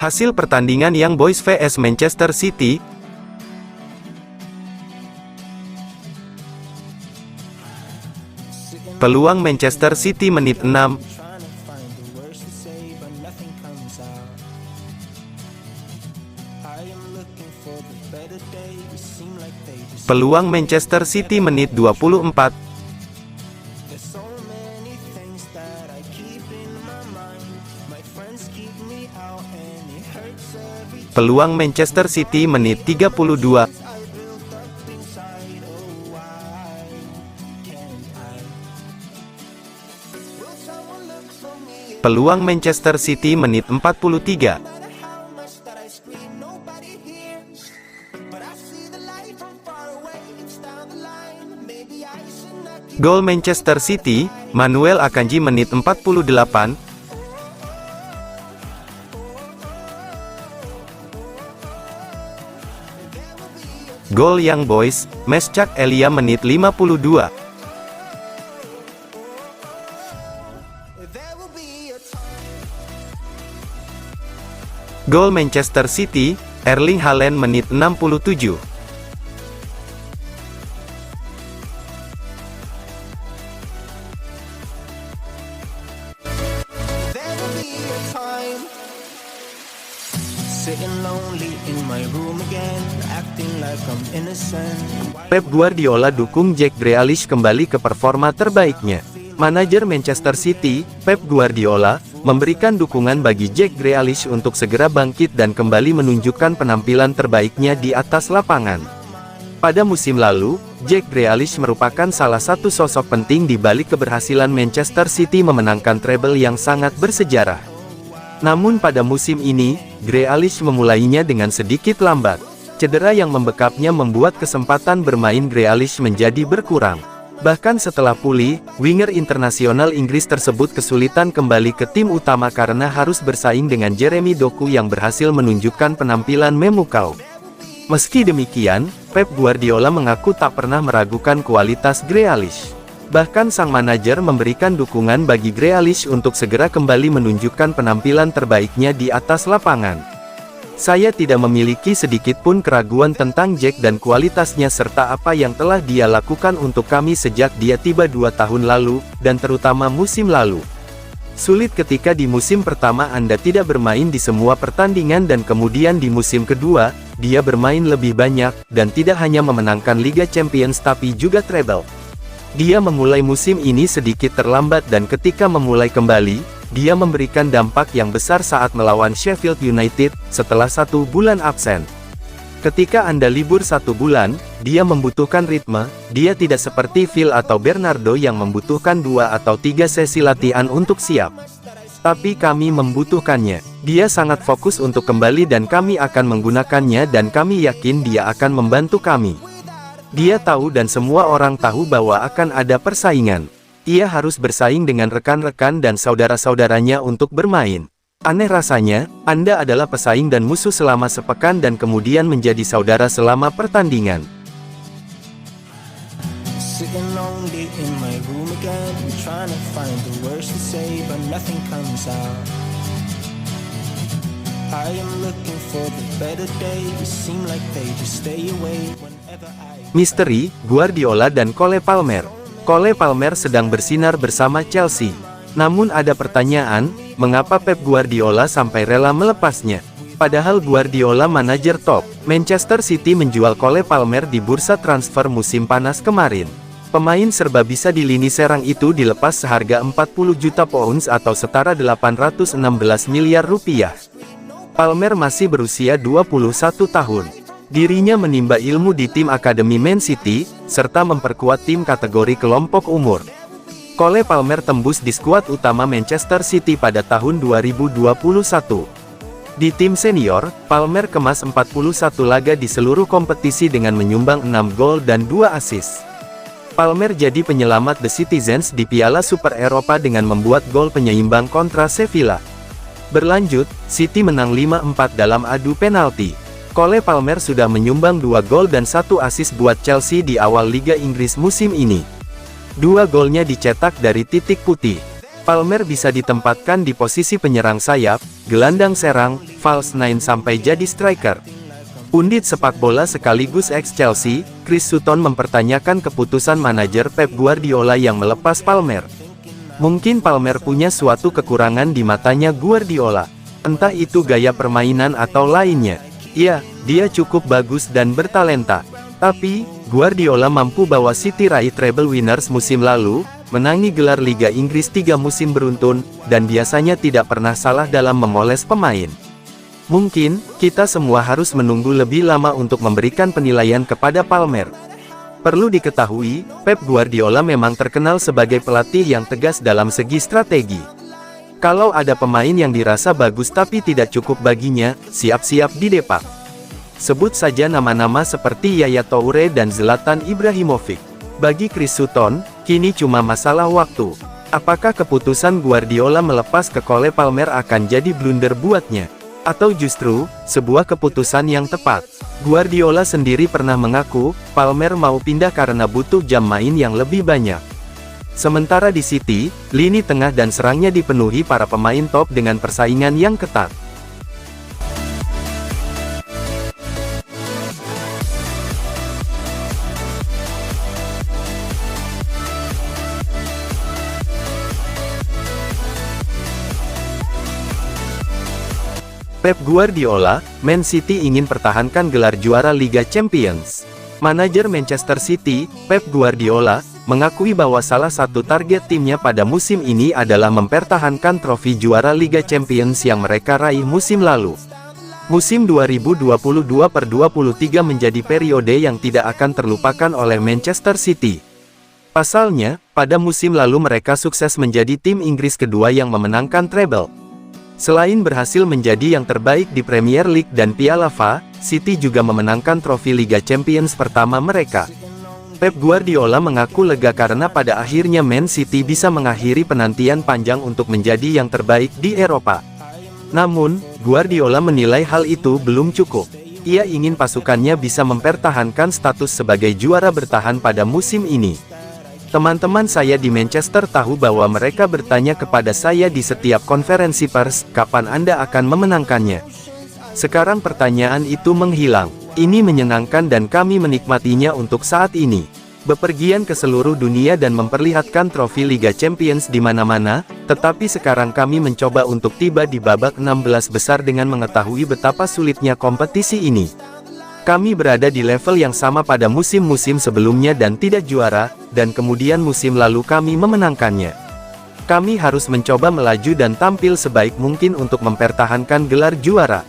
Hasil pertandingan Young Boys vs Manchester City. Peluang Manchester City menit 6. Peluang Manchester City menit 24. Peluang Manchester City menit 32. Peluang Manchester City menit 43. Gol Manchester City, Manuel Akanji menit 48. Gol Young Boys, Meschak Elia menit 52. Gol Manchester City, Erling Haaland menit 67. Pep Guardiola dukung Jack Grealish kembali ke performa terbaiknya. Manajer Manchester City, Pep Guardiola, memberikan dukungan bagi Jack Grealish untuk segera bangkit dan kembali menunjukkan penampilan terbaiknya di atas lapangan. Pada musim lalu, Jack Grealish merupakan salah satu sosok penting di balik keberhasilan Manchester City memenangkan treble yang sangat bersejarah. Namun pada musim ini, Grealish memulainya dengan sedikit lambat. Cedera yang membekapnya membuat kesempatan bermain Grealish menjadi berkurang. Bahkan setelah pulih, winger internasional Inggris tersebut kesulitan kembali ke tim utama karena harus bersaing dengan Jeremy Doku yang berhasil menunjukkan penampilan memukau. Meski demikian, Pep Guardiola mengaku tak pernah meragukan kualitas Grealish. Bahkan sang manajer memberikan dukungan bagi Grealish untuk segera kembali menunjukkan penampilan terbaiknya di atas lapangan. Saya tidak memiliki sedikit pun keraguan tentang Jack dan kualitasnya serta apa yang telah dia lakukan untuk kami sejak dia tiba 2 tahun lalu, dan terutama musim lalu. Sulit ketika di musim pertama Anda tidak bermain di semua pertandingan dan kemudian di musim kedua, dia bermain lebih banyak, dan tidak hanya memenangkan Liga Champions tapi juga treble. Dia memulai musim ini sedikit terlambat dan ketika memulai kembali, dia memberikan dampak yang besar saat melawan Sheffield United, setelah 1 bulan absen. Ketika Anda libur 1 bulan, dia membutuhkan ritme, dia tidak seperti Phil atau Bernardo yang membutuhkan 2 atau 3 sesi latihan untuk siap. Tapi kami membutuhkannya. Dia sangat fokus untuk kembali dan kami akan menggunakannya dan kami yakin dia akan membantu kami. Dia tahu dan semua orang tahu bahwa akan ada persaingan. Ia harus bersaing dengan rekan-rekan dan saudara-saudaranya untuk bermain. Aneh rasanya, Anda adalah pesaing dan musuh selama sepekan dan kemudian menjadi saudara selama pertandingan. Misteri, Guardiola dan Cole Palmer. Cole Palmer sedang bersinar bersama Chelsea. Namun ada pertanyaan, mengapa Pep Guardiola sampai rela melepasnya? Padahal Guardiola manajer top. Manchester City menjual Cole Palmer di bursa transfer musim panas kemarin. Pemain serba bisa di lini serang itu dilepas seharga 40 juta pounds atau setara 816 miliar rupiah. Palmer masih berusia 21 tahun. Dirinya menimba ilmu di tim akademi Man City, serta memperkuat tim kategori kelompok umur. Cole Palmer tembus di skuad utama Manchester City pada tahun 2021. Di tim senior, Palmer kemas 41 laga di seluruh kompetisi dengan menyumbang 6 gol dan 2 assist. Palmer jadi penyelamat The Citizens di Piala Super Eropa dengan membuat gol penyeimbang kontra Sevilla. Berlanjut, City menang 5-4 dalam adu penalti. Cole Palmer sudah menyumbang 2 gol dan 1 assist buat Chelsea di awal Liga Inggris musim ini. 2 golnya dicetak dari titik putih. Palmer bisa ditempatkan di posisi penyerang sayap, gelandang serang, false nine sampai jadi striker. Pundit sepak bola sekaligus ex-Chelsea, Chris Sutton mempertanyakan keputusan manajer Pep Guardiola yang melepas Palmer. Mungkin Palmer punya suatu kekurangan di matanya Guardiola. Entah itu gaya permainan atau lainnya. Ya, dia cukup bagus dan bertalenta. Tapi, Guardiola mampu bawa City raih treble winners musim lalu, menangi gelar Liga Inggris 3 musim beruntun, dan biasanya tidak pernah salah dalam memoles pemain. Mungkin, kita semua harus menunggu lebih lama untuk memberikan penilaian kepada Palmer. Perlu diketahui, Pep Guardiola memang terkenal sebagai pelatih yang tegas dalam segi strategi. Kalau ada pemain yang dirasa bagus tapi tidak cukup baginya, siap-siap didepak. Sebut saja nama-nama seperti Yaya Toure dan Zlatan Ibrahimovic. Bagi Chris Sutton, kini cuma masalah waktu. Apakah keputusan Guardiola melepas ke Cole Palmer akan jadi blunder buatnya? Atau justru, sebuah keputusan yang tepat? Guardiola sendiri pernah mengaku, Palmer mau pindah karena butuh jam main yang lebih banyak. Sementara di City, lini tengah dan serangnya dipenuhi para pemain top dengan persaingan yang ketat. Pep Guardiola, Man City ingin pertahankan gelar juara Liga Champions. Manajer Manchester City, Pep Guardiola, mengakui bahwa salah satu target timnya pada musim ini adalah mempertahankan trofi juara Liga Champions yang mereka raih musim lalu. Musim 2022-23 menjadi periode yang tidak akan terlupakan oleh Manchester City. Pasalnya, pada musim lalu mereka sukses menjadi tim Inggris kedua yang memenangkan treble. Selain berhasil menjadi yang terbaik di Premier League dan Piala FA, City juga memenangkan trofi Liga Champions pertama mereka. Pep Guardiola mengaku lega karena pada akhirnya Man City bisa mengakhiri penantian panjang untuk menjadi yang terbaik di Eropa. Namun, Guardiola menilai hal itu belum cukup. Ia ingin pasukannya bisa mempertahankan status sebagai juara bertahan pada musim ini. Teman-teman saya di Manchester tahu bahwa mereka bertanya kepada saya di setiap konferensi pers, kapan Anda akan memenangkannya? Sekarang pertanyaan itu menghilang. Ini menyenangkan dan kami menikmatinya untuk saat ini. Bepergian ke seluruh dunia dan memperlihatkan trofi Liga Champions di mana-mana, tetapi sekarang kami mencoba untuk tiba di babak 16 besar dengan mengetahui betapa sulitnya kompetisi ini. Kami berada di level yang sama pada musim-musim sebelumnya dan tidak juara, dan kemudian musim lalu kami memenangkannya. Kami harus mencoba melaju dan tampil sebaik mungkin untuk mempertahankan gelar juara.